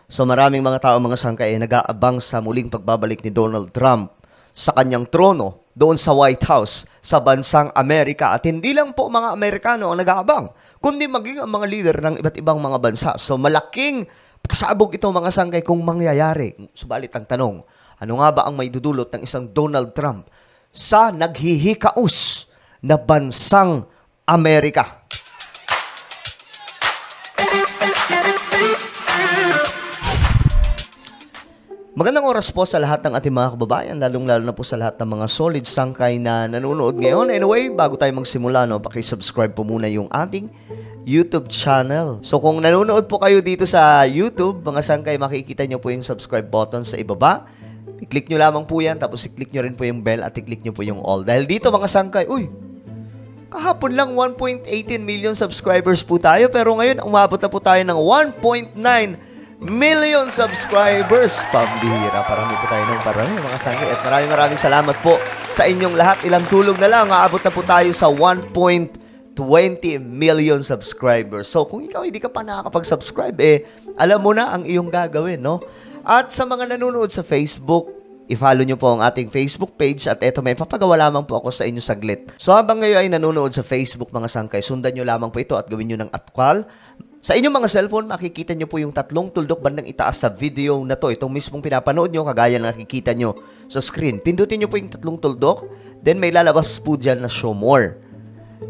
So maraming mga tao, mga sangkay, ay nag-aabang sa muling pagbabalik ni Donald Trump sa kanyang trono doon sa White House sa bansang Amerika. At hindi lang po mga Amerikano ang nag-aabang, kundi maging ang mga leader ng iba't ibang mga bansa. So malaking pasabog ito, mga sangkay, kung mangyayari. Subalit ang tanong, ano nga ba ang may dudulot ng isang Donald Trump sa naghihikaos na bansang Amerika? Magandang oras po sa lahat ng ating mga kababayan, lalong-lalo na po sa lahat ng mga solid sangkay na nanonood ngayon. Anyway, bago tayo magsimula, paki-subscribe po muna yung ating YouTube channel. So kung nanonood po kayo dito sa YouTube, mga sangkay, makikita nyo po yung subscribe button sa ibaba. I-click nyo lamang po yan, tapos i-click nyo rin po yung bell at i-click nyo po yung all. Dahil dito, mga sangkay, kahapon lang 1.18 million subscribers po tayo, pero ngayon umabot na po tayo ng 1.9 million subscribers. Pambihira, parami po tayo ng parami, mga sangkay. At maraming salamat po sa inyong lahat. Ilang tulog na lang, aabot na po tayo sa 1.20 million subscribers. So kung ikaw hindi ka pa nakakapag-subscribe, alam mo na ang iyong gagawin, no? At sa mga nanonood sa Facebook, i-follow nyo po ang ating Facebook page at eto, may papagawa lamang po ako sa inyo saglit. So habang ngayon ay nanonood sa Facebook, mga sangkay, sundan nyo lamang po ito at gawin nyo ng atkwal. Sa inyong mga cellphone, makikita nyo po yung tatlong tuldok bandang itaas sa video na to. Itong mismong pinapanood nyo, kagaya na nakikita nyo sa screen. Pindutin nyo po yung tatlong tuldok, then may lalabas po dyan na show more.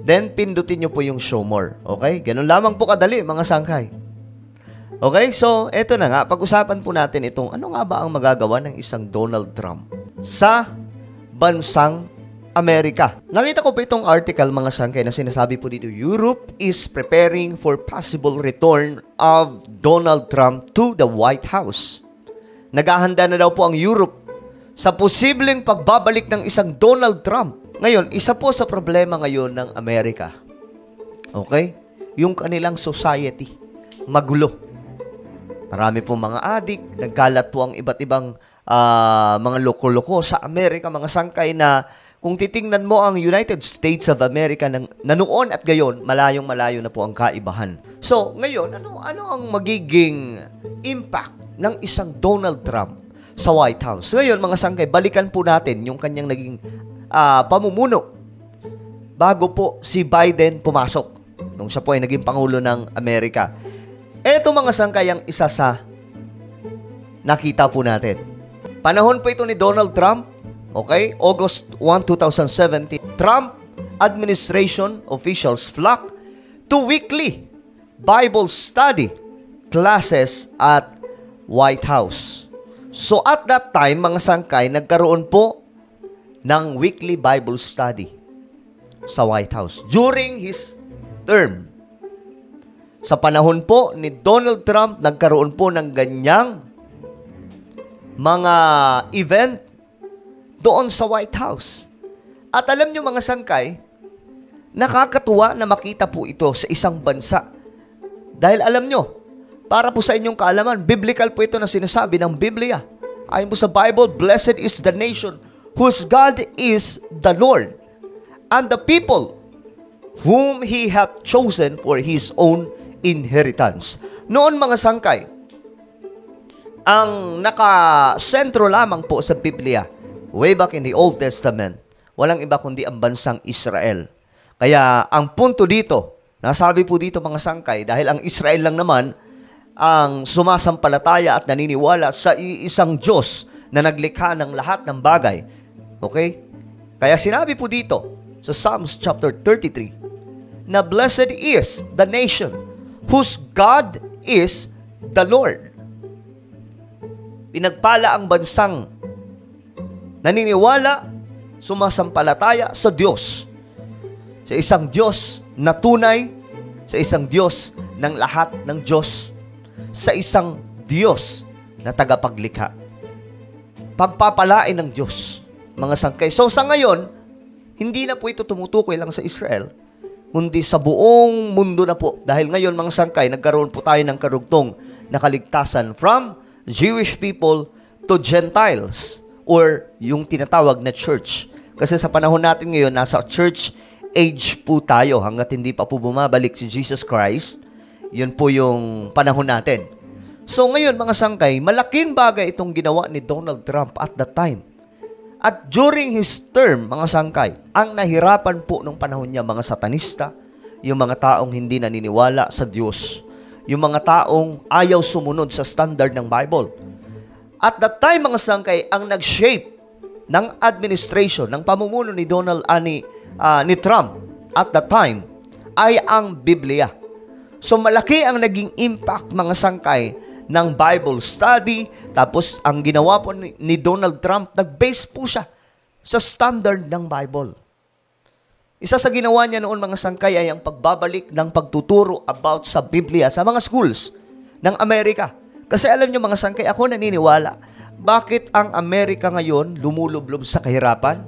Then pindutin nyo po yung show more. Okay? Ganun lamang po kadali, mga sangkay. Okay, so eto na nga, pag-usapan po natin itong ano nga ba ang magagawa ng isang Donald Trump sa bansang Amerika. Nakita ko po itong article, mga sangkay, na sinasabi po dito, Europe is preparing for possible return of Donald Trump to the White House. Naghahanda na daw po ang Europe sa posibleng pagbabalik ng isang Donald Trump. Ngayon, isa po sa problema ngayon ng Amerika, okay, yung kanilang society, magulo. Marami pong mga adik, nagkalat po ang iba't ibang mga loko-loko sa Amerika, mga sangkay, na kung titingnan mo ang United States of America na noon at gayon, malayong-malayo na po ang kaibahan. So, ngayon, ano ang magiging impact ng isang Donald Trump sa White House? Ngayon, mga sangkay, balikan po natin yung kanyang naging pamumuno bago po si Biden pumasok, nung siya po ay naging Pangulo ng Amerika. Eto, mga sangkay, ang isa sa nakita po natin. Panahon po ito ni Donald Trump, okay? August 1, 2017. Trump administration officials flock to weekly Bible study classes at White House. So at that time, mga sangkay, nagkaroon po ng weekly Bible study sa White House during his term. Sa panahon po ni Donald Trump, nagkaroon po ng ganyang mga event doon sa White House. At alam nyo, mga sangkay, nakakatuwa na makita po ito sa isang bansa. Dahil alam nyo, para po sa inyong kaalaman, biblical po ito na sinasabi ng Biblia. Ayon po sa Bible, blessed is the nation whose God is the Lord, and the people whom He hath chosen for His own inheritance. Noon, mga sangkay, ang nakasentro lamang po sa Biblia, way back in the Old Testament, walang iba kundi ang bansang Israel. Kaya ang punto dito, nasabi po dito, mga sangkay, dahil ang Israel lang naman ang sumasampalataya at naniniwala sa isang Diyos na naglikha ng lahat ng bagay. Okay? Kaya sinabi po dito sa Psalms chapter 33 na blessed is the nation whose God is the Lord. Pinagpala ang bansang naniniwala, sumasampalataya sa Diyos. Sa isang Diyos na tunay, sa isang Diyos ng lahat ng Diyos, sa isang Diyos na tagapaglikha. Pagpapalain ng Diyos, mga sangkay. So sa ngayon, hindi na po ito tumutukoy lang sa Israel, kundi sa buong mundo na po. Dahil ngayon, mga sangkay, nagkaroon po tayo ng karugtong na kaligtasan from Jewish people to Gentiles, or yung tinatawag na church. Kasi sa panahon natin ngayon, nasa church age po tayo hanggat hindi pa po bumabalik si Jesus Christ. Yun po yung panahon natin. So ngayon mga sangkay, malaking bagay itong ginawa ni Donald Trump at that time. At during his term, mga sangkay, ang nahirapan po nung panahon niya mga satanista, yung mga taong hindi naniniwala sa Diyos, yung mga taong ayaw sumunod sa standard ng Bible. At that time mga sangkay, ang nag-shape ng administration, ng pamumuno ni ni Trump at that time ay ang Biblia. So malaki ang naging impact mga sangkay ng Bible study. Tapos ang ginawa po ni Donald Trump, nag-base po siya sa standard ng Bible. Isa sa ginawa niya noon mga sangkay ay ang pagbabalik ng pagtuturo about sa Biblia sa mga schools ng Amerika. Kasi alam niyo mga sangkay, ako naniniwala, bakit ang Amerika ngayon lumulublob sa kahirapan?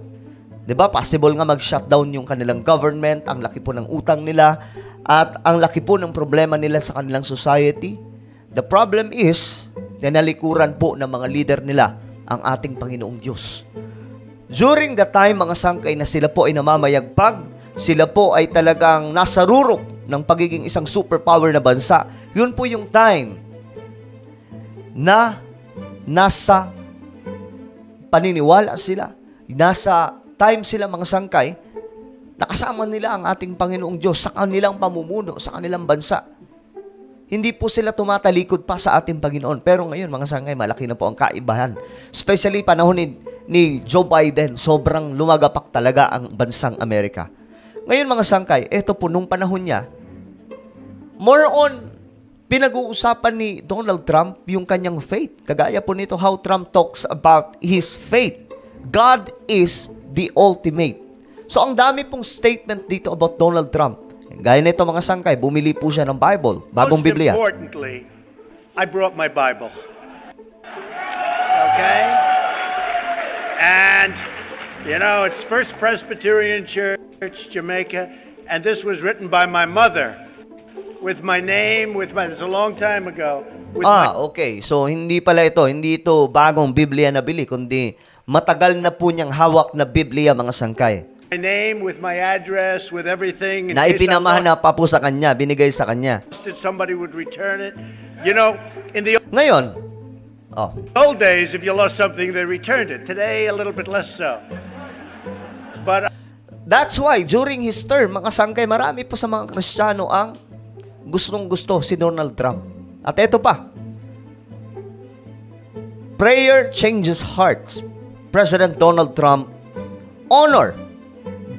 'Di ba? Possible nga mag-shutdown yung kanilang government, ang laki po ng utang nila, at ang laki po ng problema nila sa kanilang society. The problem is, nalikuran po ng mga leader nila ang ating Panginoong Diyos. During the time, mga sangkay, na sila po ay namamayagpag, sila po ay talagang nasa rurok ng pagiging isang superpower na bansa. Yun po yung time na nasa paniniwala sila, nasa time sila mga sangkay, nakasama nila ang ating Panginoong Diyos sa kanilang pamumuno, sa kanilang bansa. Hindi po sila tumatalikod pa sa ating Panginoon. Pero ngayon, mga sangkay, malaki na po ang kaibahan. Especially panahon ni Joe Biden, sobrang lumagapak talaga ang bansang Amerika. Ngayon, mga sangkay, eto po, nung panahon niya, more on, pinag-uusapan ni Donald Trump yung kanyang faith. Kagaya po nito, how Trump talks about his faith. God is the ultimate. So, ang dami pong statement dito about Donald Trump. Gaya nito mga sangkay, bumili po siya ng Bible, bagong Biblia. Most importantly, I brought my Bible. Okay? And, you know, it's First Presbyterian Church, Jamaica, and this was written by my mother. With my name, it's a long time ago. Okay. So, hindi ito bagong Biblia na bili, kundi matagal na po niyang hawak na Biblia, mga sangkay. My name, with my address, with everything. Na ipinamahana pa po sa kanya, binigay sa kanya. Somebody would return it. You know, in the Ngayon, old days, if you lost something, they returned it. Today, a little bit less so. But that's why, during his term, mga sangkay, marami po sa mga Kristiyano ang gustong-gusto si Donald Trump. At eto pa, prayer changes hearts. President Donald Trump honor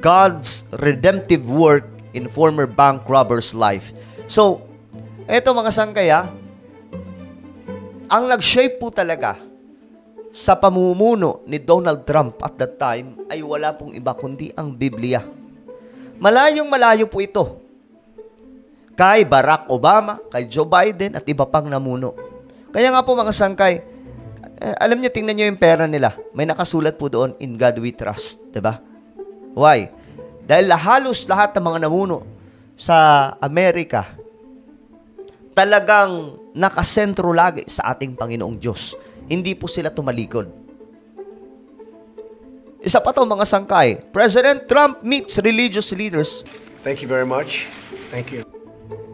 God's redemptive work in former bank robber's life. So, eto mga sangkay, ang nag-shape po talaga sa pamumuno ni Donald Trump at that time ay wala pong iba kundi ang Biblia. Malayong-malayo po ito kay Barack Obama, kay Joe Biden at iba pang namuno. Kaya nga po mga sangkay, alam niyo, tingnan niyo yung pera nila. May nakasulat po doon, in God we trust. Diba? Why? Dahil halos lahat ng mga namuno sa Amerika talagang nakasentro lagi sa ating Panginoong Diyos. Hindi po sila tumalikod. Isa pa to mga sangkay. President Trump meets religious leaders. thank you very much. Thank you.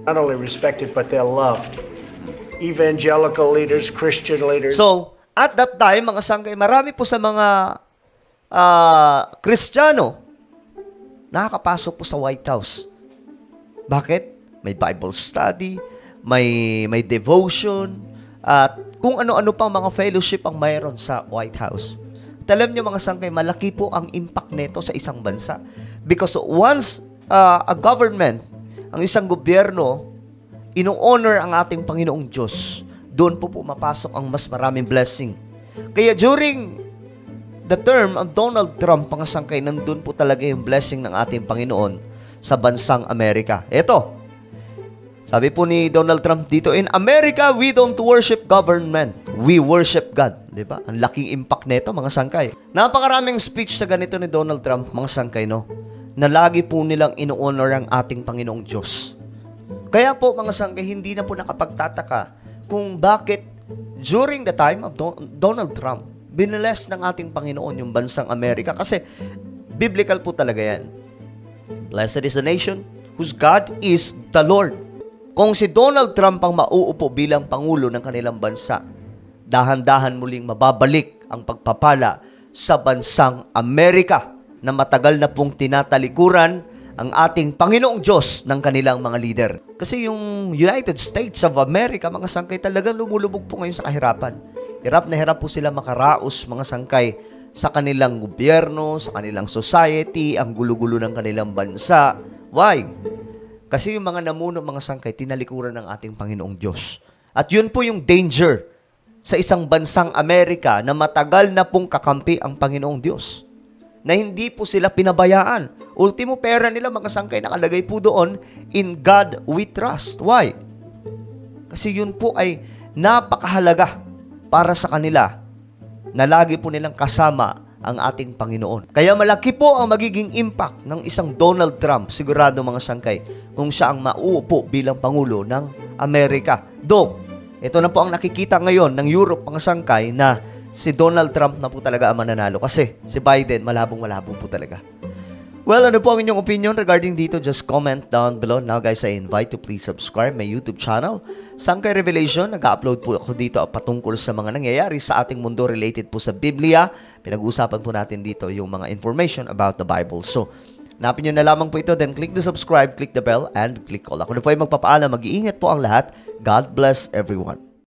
Not only respected, but they're loved. Evangelical leaders, Christian leaders. So, at that time, mga sangkay, marami po sa mga Kristiyano nakakapasok po sa White House. Bakit? May Bible study, may devotion, at kung ano-ano pang mga fellowship ang mayroon sa White House. At alam niyo mga sangkay, malaki po ang impact nito sa isang bansa. Because once a government, ang isang gobyerno, ino-honor ang ating Panginoong Diyos, doon po mapasok ang mas maraming blessing. Kaya during the term of Donald Trump, mga sangkay, nandun po talaga yung blessing ng ating Panginoon sa bansang Amerika. Ito, sabi po ni Donald Trump dito, in America, we don't worship government. We worship God. Diba? Ang laking impact nito, mga sangkay. Napakaraming speech sa ganito ni Donald Trump, mga sangkay, no? Na lagi po nilang ino-honor ang ating Panginoong Diyos. Kaya po, mga sangkay, hindi na po nakapagtataka kung bakit during the time of Donald Trump, biniless ng ating Panginoon yung bansang Amerika. Kasi biblical po talaga yan. Blessed is the nation whose God is the Lord. Kung si Donald Trump ang mauupo bilang Pangulo ng kanilang bansa, dahan-dahan muling mababalik ang pagpapala sa bansang Amerika na matagal na pong tinatalikuran ang ating Panginoong Diyos ng kanilang mga leader. Kasi yung United States of America, mga sangkay, talagang lumulubog po ngayon sa kahirapan. Hirap na hirap po sila makaraos, mga sangkay, sa kanilang gobyerno, sa kanilang society, ang gulo-gulo ng kanilang bansa. Why? Kasi yung mga namuno, mga sangkay, tinalikuran ng ating Panginoong Diyos. At yun po yung danger sa isang bansang Amerika na matagal na pong kakampi ang Panginoong Diyos. Na hindi po sila pinabayaan. Ultimo pera nila, mga sangkay, nakalagay po doon, in God we trust. Why? Kasi yun po ay napakahalaga para sa kanila na lagi po nilang kasama ang ating Panginoon. Kaya malaki po ang magiging impact ng isang Donald Trump, sigurado, mga sangkay, kung siya ang mauupo bilang Pangulo ng Amerika. Though, ito na po ang nakikita ngayon ng Europe, mga sangkay, na si Donald Trump na po talaga ang mananalo. Kasi si Biden, malabong-malabo po talaga. Well, ano po ang inyong opinion regarding dito? Just comment down below. Now guys, I invite you please subscribe my YouTube channel. Sangkay Revelation, nag-upload po ako dito patungkol sa mga nangyayari sa ating mundo related po sa Biblia. Pinag-uusapan po natin dito yung mga information about the Bible. So, napin nyo na lamang po ito, then click the subscribe, click the bell, and click all. Ako na po ay magpapaalam. Mag-iingat po ang lahat. God bless everyone.